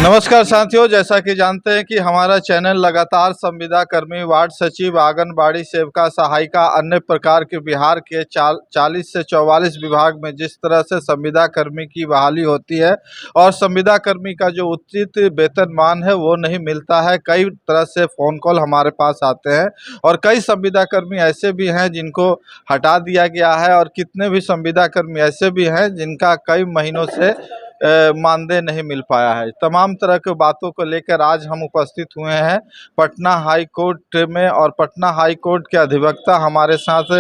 नमस्कार साथियों, जैसा कि जानते हैं कि हमारा चैनल लगातार संविदा कर्मी, वार्ड सचिव, आंगनबाड़ी सेविका, सहायिका, अन्य प्रकार के बिहार के 40 से 44 विभाग में जिस तरह से संविदा कर्मी की बहाली होती है और संविदा कर्मी का जो उचित वेतनमान है वो नहीं मिलता है। कई तरह से फ़ोन कॉल हमारे पास आते हैं और कई संविदा कर्मी ऐसे भी हैं जिनको हटा दिया गया है और कितने भी संविदा कर्मी ऐसे भी हैं जिनका कई महीनों से मानदेय नहीं मिल पाया है। तमाम तरह के बातों को लेकर आज हम उपस्थित हुए हैं पटना हाई कोर्ट में और पटना हाई कोर्ट के अधिवक्ता हमारे साथ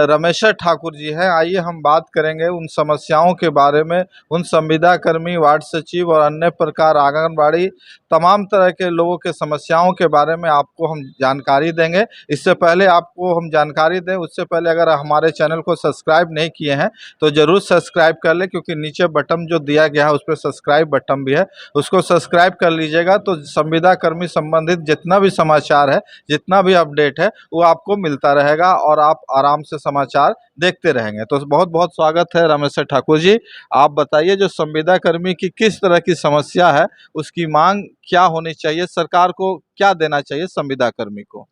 रमेश्वर ठाकुर जी हैं। आइए हम बात करेंगे उन समस्याओं के बारे में, उन संविदा कर्मी, वार्ड सचिव और अन्य प्रकार आंगनबाड़ी तमाम तरह के लोगों के समस्याओं के बारे में आपको हम जानकारी देंगे। इससे पहले आपको हम जानकारी दें उससे पहले अगर हमारे चैनल को सब्सक्राइब नहीं किए हैं तो ज़रूर सब्सक्राइब कर लें, क्योंकि नीचे बटन जो दिया गया है उस पर सब्सक्राइब बटन भी है, उसको सब्सक्राइब कर लीजिएगा तो संविदा कर्मी संबंधित जितना भी समाचार है, जितना भी अपडेट है वो आपको मिलता रहेगा और आप आराम से समाचार देखते रहेंगे। तो बहुत बहुत स्वागत है रमेश्वर ठाकुर जी। आप बताइए जो संविदा कर्मी की किस तरह की समस्या है, उसकी मांग क्या होनी चाहिए, सरकार को क्या देना चाहिए संविदा कर्मी को।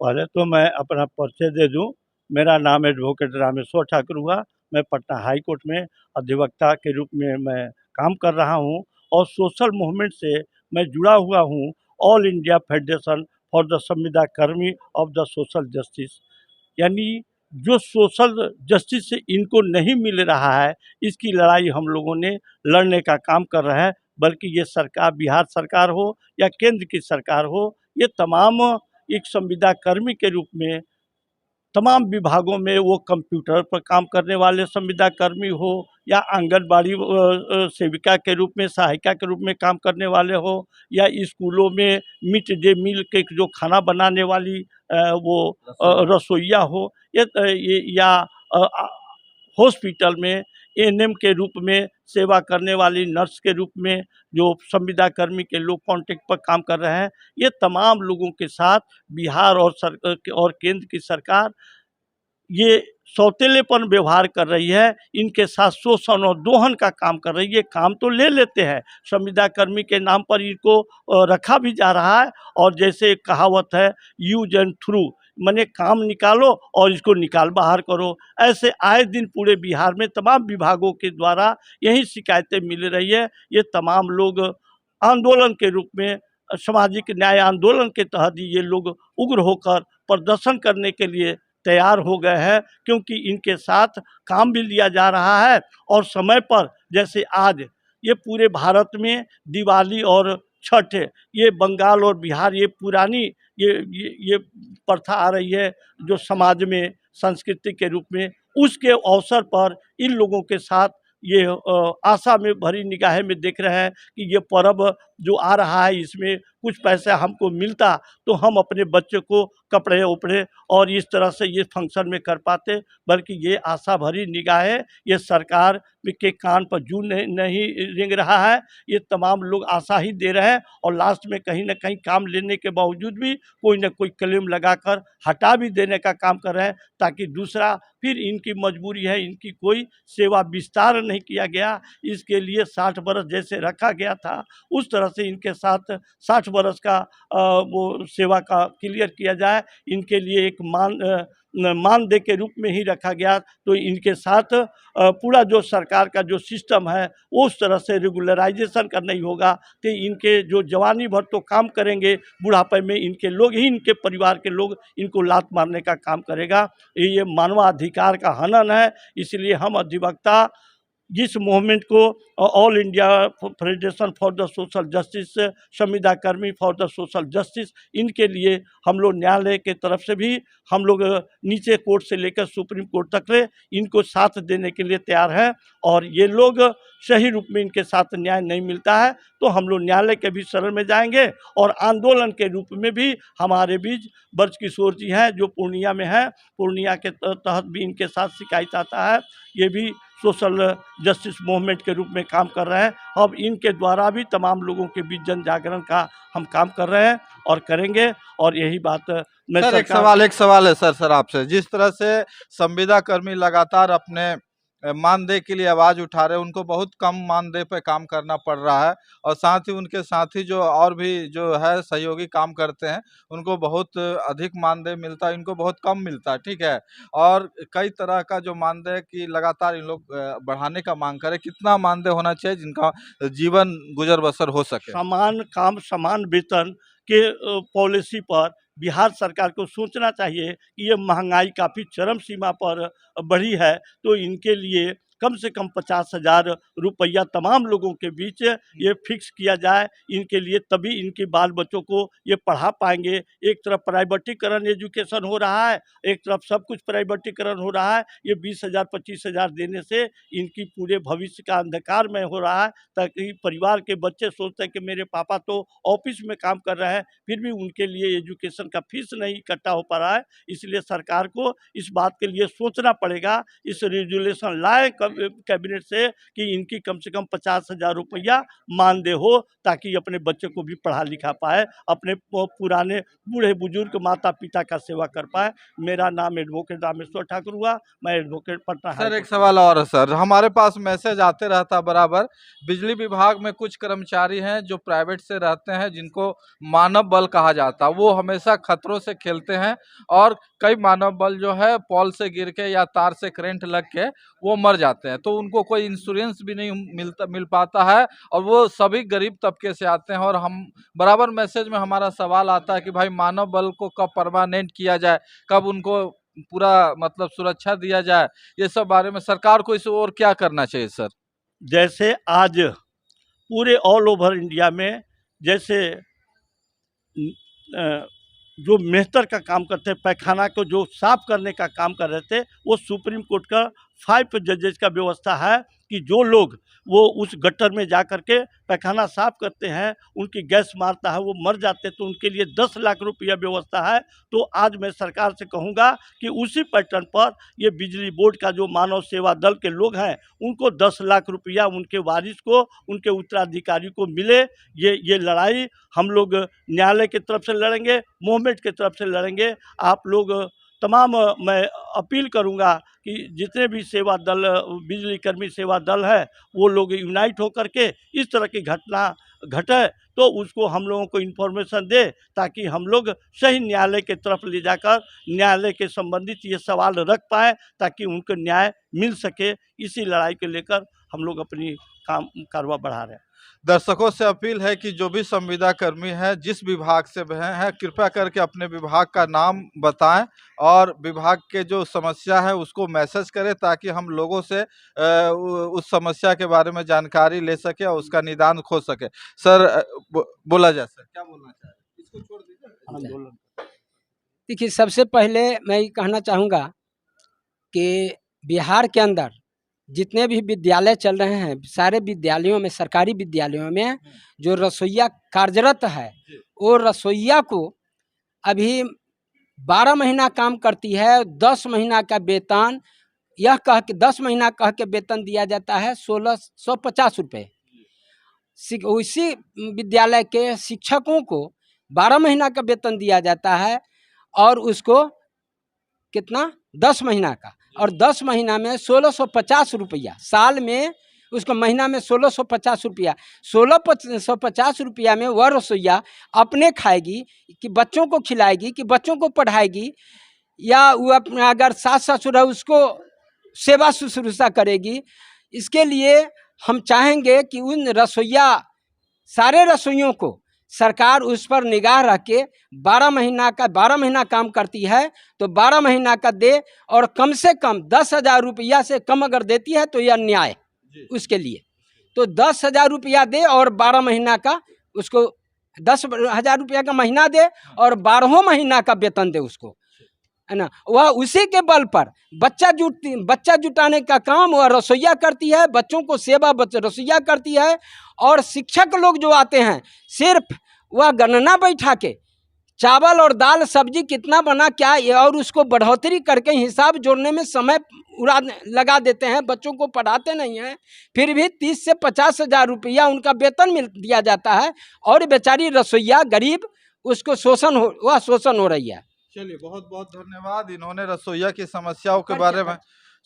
पहले तो मैं अपना परिचय दे दूं। मेरा नाम एडवोकेट रामेश्वर ठाकुर हुआ। मैं पटना हाई कोर्ट में अधिवक्ता के रूप में मैं काम कर रहा हूं और सोशल मूवमेंट से मैं जुड़ा हुआ हूं। All India federation for the संविदा कर्मी ऑफ द सोशल जस्टिस, यानी जो सोशल जस्टिस इनको नहीं मिल रहा है, इसकी लड़ाई हम लोगों ने लड़ने का काम कर रहे हैं। बल्कि ये सरकार, बिहार सरकार हो या केंद्र की सरकार हो, ये तमाम एक संविदा कर्मी के रूप में तमाम विभागों में, वो कंप्यूटर पर काम करने वाले संविदा कर्मी हो या आंगनबाड़ी सेविका के रूप में, सहायिका के रूप में काम करने वाले हो, या स्कूलों में मिड डे मील के जो खाना बनाने वाली वो रसोइया हो, ये या हॉस्पिटल में एएनएम के रूप में सेवा करने वाली नर्स के रूप में जो संविदा कर्मी के लोग कॉन्ट्रैक्ट पर काम कर रहे हैं, ये तमाम लोगों के साथ बिहार और केंद्र की सरकार ये सौतेलेपन व्यवहार कर रही है। इनके साथ शोषण और दोहन का काम कर रही है। काम तो ले लेते हैं, संविदा कर्मी के नाम पर इनको रखा भी जा रहा है। और जैसे एक कहावत है, यूज एंड थ्रू, माने काम निकालो और इसको निकाल बाहर करो। ऐसे आए दिन पूरे बिहार में तमाम विभागों के द्वारा यही शिकायतें मिल रही है। ये तमाम लोग आंदोलन के रूप में, सामाजिक न्याय आंदोलन के तहत ये लोग उग्र होकर प्रदर्शन करने के लिए तैयार हो गए हैं, क्योंकि इनके साथ काम भी लिया जा रहा है और समय पर, जैसे आज ये पूरे भारत में दिवाली और छठ, ये बंगाल और बिहार, ये पुरानी ये प्रथा आ रही है जो समाज में संस्कृति के रूप में, उसके अवसर पर इन लोगों के साथ ये आशा में भरी निगाहें में देख रहे हैं कि ये पर्व जो आ रहा है इसमें कुछ पैसा हमको मिलता तो हम अपने बच्चे को कपड़े उपड़े और इस तरह से ये फंक्शन में कर पाते। बल्कि ये आशा भरी निगाहें ये सरकार के कान पर जू नहीं रेंग रहा है। ये तमाम लोग आशा ही दे रहे हैं और लास्ट में कहीं ना कहीं काम लेने के बावजूद भी कोई ना कोई क्लेम लगाकर हटा भी देने का काम कर रहे हैं, ताकि दूसरा फिर इनकी मजबूरी है, इनकी कोई सेवा विस्तार नहीं किया गया, इसके लिए 60 बरस जैसे रखा गया था उस तरह से इनके साथ 60 बरस का वो सेवा का क्लियर किया जाए। इनके लिए एक मानदेय के रूप में ही रखा गया, तो इनके साथ पूरा जो सरकार का जो सिस्टम है उस तरह से रेगुलराइजेशन का नहीं होगा तो इनके जो जवानी भर तो काम करेंगे, बुढ़ापे में इनके लोग ही, इनके परिवार के लोग इनको लात मारने का काम करेगा। ये मानवाधिकार का हनन है। इसलिए हम अधिवक्ता जिस मूवमेंट को all India federation for the social justice, संविदा कर्मी फॉर द सोशल जस्टिस, इनके लिए हम लोग न्यायालय के तरफ से भी हम लोग नीचे कोर्ट से लेकर सुप्रीम कोर्ट तक ले इनको साथ देने के लिए तैयार हैं। और ये लोग सही रूप में इनके साथ न्याय नहीं मिलता है तो हम लोग न्यायालय के भी शरण में जाएंगे और आंदोलन के रूप में भी हमारे बीच ब्रज किशोर जी हैं जो पूर्णिया में हैं, पूर्णिया के तहत भी इनके साथ शिकायत आता है। ये भी सोशल जस्टिस मूवमेंट के रूप में काम कर रहे हैं। अब इनके द्वारा भी तमाम लोगों के बीच जन जागरण का हम काम कर रहे हैं और करेंगे। और यही बात मैं सर एक सवाल है सर आपसे, जिस तरह से संविदा कर्मी लगातार अपने मानदेय के लिए आवाज़ उठा रहे हैं, उनको बहुत कम मानदेय पे काम करना पड़ रहा है। और साथ ही उनके साथी जो और भी जो है सहयोगी काम करते हैं, उनको बहुत अधिक मानदेय मिलता है, इनको बहुत कम मिलता है, ठीक है। और कई तरह का जो मानदेय की लगातार इन लोग बढ़ाने का मांग करें। कितना मानदेय होना चाहिए जिनका जीवन गुजर बसर हो सके? समान काम समान वेतन के पॉलिसी पर बिहार सरकार को सोचना चाहिए कि ये महंगाई काफ़ी चरम सीमा पर बढ़ी है, तो इनके लिए कम से कम 50,000 रुपया तमाम लोगों के बीच ये फिक्स किया जाए इनके लिए, तभी इनके बाल बच्चों को ये पढ़ा पाएंगे। एक तरफ प्राइवेटीकरण एजुकेशन हो रहा है, एक तरफ सब कुछ प्राइवेटीकरण हो रहा है। ये 20,000 25,000 देने से इनकी पूरे भविष्य का अंधकार में हो रहा है, ताकि परिवार के बच्चे सोचते हैं कि मेरे पापा तो ऑफिस में काम कर रहे हैं, फिर भी उनके लिए एजुकेशन का फीस नहीं इकट्ठा हो पा रहा है। इसलिए सरकार को इस बात के लिए सोचना पड़ेगा, इस रेजुलेशन लाए कैबिनेट से कि इनकी कम से कम 50,000 रुपया मानदेय हो, ताकि अपने बच्चे को भी पढ़ा लिखा पाए, अपने पुराने बूढ़े बुजुर्ग माता पिता का सेवा कर पाए। मेरा नाम एडवोकेट रामेश्वर ठाकुर हुआ, मैं एडवोकेट पटना सर एक हाईकोर्ट। सवाल और है सर, हमारे पास मैसेज आते रहता बराबर। बिजली विभाग में कुछ कर्मचारी हैं जो प्राइवेट से रहते हैं, जिनको मानव बल कहा जाता है। वो हमेशा खतरों से खेलते हैं और कई मानव बल जो है पॉल से गिर के या तार से करंट लग के वो मर जाते हैं, तो उनको कोई इंश्योरेंस भी नहीं मिल पाता है। और वो सभी गरीब तबके से आते हैं और हम बराबर मैसेज में हमारा सवाल आता है कि भाई मानव बल को कब परमानेंट किया जाए, कब उनको पूरा मतलब सुरक्षा दिया जाए। ये सब बारे में सरकार को इस ओर क्या करना चाहिए सर? जैसे आज पूरे ऑल ओवर इंडिया में जैसे जो मेहतर का काम करते हैं, पैखाना को जो साफ करने का काम कर रहे थे, वो सुप्रीम कोर्ट का 5 जजेस का व्यवस्था है कि जो लोग वो उस गटर में जा कर के पैखाना साफ करते हैं, उनकी गैस मारता है, वो मर जाते हैं, तो उनके लिए 10 लाख रुपया व्यवस्था है। तो आज मैं सरकार से कहूँगा कि उसी पैटर्न पर ये बिजली बोर्ड का जो मानव सेवा दल के लोग हैं, उनको 10 लाख रुपया उनके वारिस को, उनके उत्तराधिकारी को मिले। ये लड़ाई हम लोग न्यायालय की तरफ से लड़ेंगे, मूवमेंट की तरफ से लड़ेंगे। आप लोग तमाम मैं अपील करूंगा कि जितने भी सेवा दल, बिजली कर्मी सेवा दल है, वो लोग यूनाइट होकर के इस तरह की घटना घटे तो उसको हम लोगों को इन्फॉर्मेशन दे, ताकि हम लोग सही न्यायालय के तरफ ले जाकर न्यायालय के संबंधित ये सवाल रख पाए, ताकि उनको न्याय मिल सके। इसी लड़ाई को लेकर हम लोग अपनी कारवा बढ़ा रहे हैं। दर्शकों से अपील है कि जो भी संविदा कर्मी है, जिस विभाग से हैं, कृपया करके अपने विभाग का नाम बताएं और विभाग के जो समस्या है उसको मैसेज करें, ताकि हम लोगों से उस समस्या के बारे में जानकारी ले सके और उसका निदान खो सके। सर बोला जाए सर, क्या बोलना चाह रहे हैं? इसको छोड़ दीजिए आंदोलन। देखिए, सबसे पहले मैं ये कहना चाहूँगा कि बिहार के अंदर जितने भी विद्यालय चल रहे हैं, सारे विद्यालयों में, सरकारी विद्यालयों में जो रसोइया कार्यरत है, वो रसोइया को अभी 12 महीना काम करती है, 10 महीना का वेतन, यह कह के 10 महीना कह के वेतन दिया जाता है 1650 रुपये। उसी विद्यालय के शिक्षकों को 12 महीना का वेतन दिया जाता है और उसको कितना 10 महीना का, और 10 महीना में 1650 रुपया, साल में उसको महीना में 1650 रुपया, 1650 रुपया में वह रसोइया अपने खाएगी कि बच्चों को खिलाएगी कि बच्चों को पढ़ाएगी, या वो अपने अगर सास ससुर है उसको सेवा शुश्रूषा करेगी। इसके लिए हम चाहेंगे कि उन रसोइया, सारे रसोइयों को सरकार उस पर निगाह रख के 12 महीना काम करती है तो 12 महीना का दे, और कम से कम 10,000 रुपया से कम अगर देती है तो यह न्याय उसके लिए, तो 10,000 रुपया दे और 12 महीना का उसको 10,000 रुपया का महीना दे और 12 महीना का वेतन दे उसको, है ना। वह उसी के बल पर बच्चा जुटाने का काम वह रसोइया करती है, बच्चों को सेवा रसोइया करती है। और शिक्षक लोग जो आते हैं, सिर्फ वह गणना बैठा के चावल और दाल सब्जी कितना बना क्या, और उसको बढ़ोतरी करके हिसाब जोड़ने में समय लगा देते हैं, बच्चों को पढ़ाते नहीं हैं। फिर भी 30 से 50,000 रुपया उनका वेतन दिया जाता है, और बेचारी रसोइया गरीब, उसको शोषण हो रही है। चलिए, बहुत बहुत धन्यवाद। इन्होंने रसोइया की समस्याओं के बारे में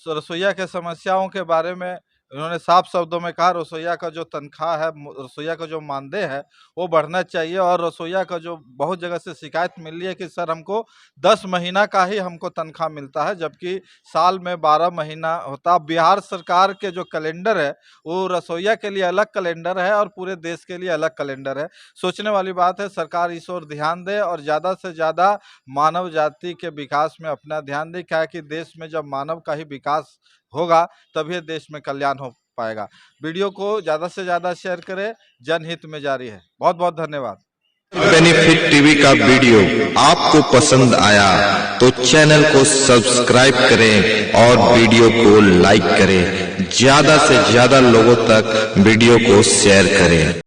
रसोईया के समस्याओं के बारे में उन्होंने साफ शब्दों में कहा रसोईया का जो तनख्वाह है, रसोईया का जो मानदेय है वो बढ़ना चाहिए। और रसोईया का जो बहुत जगह से शिकायत मिल रही है कि सर हमको 10 महीना का ही हमको तनख्वाह मिलता है, जबकि साल में 12 महीना होता। बिहार सरकार के जो कैलेंडर है वो रसोईया के लिए अलग कैलेंडर है और पूरे देश के लिए अलग कैलेंडर है। सोचने वाली बात है, सरकार इस ओर ध्यान दे और ज़्यादा से ज़्यादा मानव जाति के विकास में अपना ध्यान दे। क्या है कि देश में जब मानव का ही विकास होगा तभी देश में कल्याण हो पाएगा। वीडियो को ज़्यादा से ज़्यादा शेयर करें, जनहित में जारी है। बहुत बहुत धन्यवाद। बेनिफिट टीवी का वीडियो आपको पसंद आया तो चैनल को सब्सक्राइब करें और वीडियो को लाइक करें। ज्यादा से ज्यादा लोगों तक वीडियो को शेयर करें।